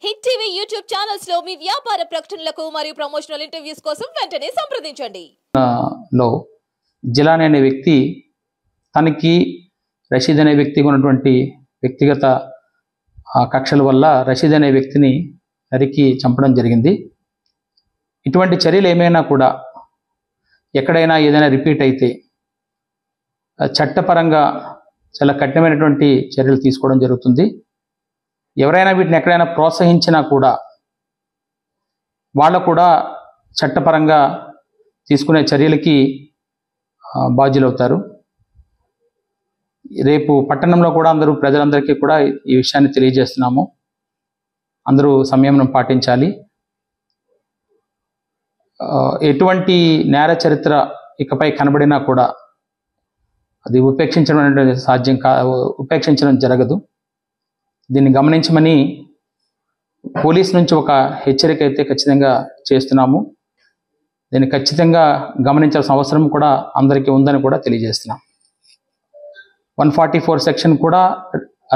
Hit TV YouTube channels లో మీ వ్యాపార ప్రకటనలకు మరియు ప్రమోషనల్ ఇంటర్వ్యూస్ కోసం వెంటనే సంప్రదించండి. లో జిలానీ అనే వ్యక్తి తనకి రషీద్ అనే వ్యక్తికి ఉన్నటువంటి వ్యక్తిగత కక్షల వల్ల రషీద్ అనే వ్యక్తిని నరికి చంపడం జరిగింది. ఇటువంటి చర్యలు ఏమైనా కూడా ఎక్కడైనా ఏదైనా రిపీట్ అయితే చట్టపరంగా చాలా కఠినమైనటువంటి చర్యలు తీసుకోవడం జరుగుతుంది. ఎవరైనా వీటిని ఎక్కడైనా ప్రోత్సహించినా కూడా వాళ్ళు కూడా చట్టపరంగా తీసుకునే చర్యలకి బాధ్యులవుతారు. రేపు పట్టణంలో కూడా ప్రజలందరికీ కూడా ఈ విషయాన్ని తెలియజేస్తున్నాము. అందరూ సంయమనం పాటించాలి. ఎటువంటి నేర చరిత్ర ఇకపై కనబడినా కూడా అది ఉపేక్షించడం జరగదు. దీన్ని గమనించమని పోలీస్ నుంచి ఒక హెచ్చరిక అయితే ఖచ్చితంగా చేస్తున్నాము. దీన్ని ఖచ్చితంగా గమనించాల్సిన అవసరం కూడా అందరికీ ఉందని కూడా తెలియజేస్తున్నాం. 144 సెక్షన్ కూడా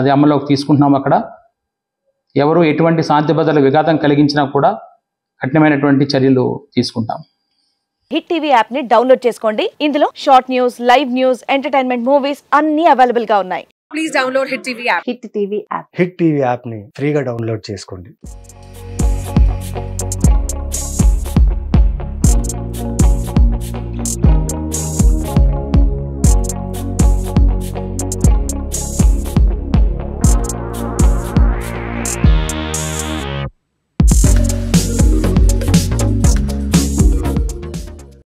అది అమల్లోకి తీసుకుంటున్నాం. అక్కడ ఎవరు ఎటువంటి శాంతి భద్రతల విఘాతం కలిగించినా కూడా కఠినమైనటువంటి చర్యలు తీసుకుంటాం. హిట్ టీవీ యాప్ ని డౌన్లోడ్ చేసుకోండి. ఇందులో short news, live news, entertainment movies అన్ని అవైలబుల్ గా ఉన్నాయి. Please download hit TV app. Hit TV app. Hit TV app ని ఫ్రీగా డౌన్లోడ్ చేసుకోండి.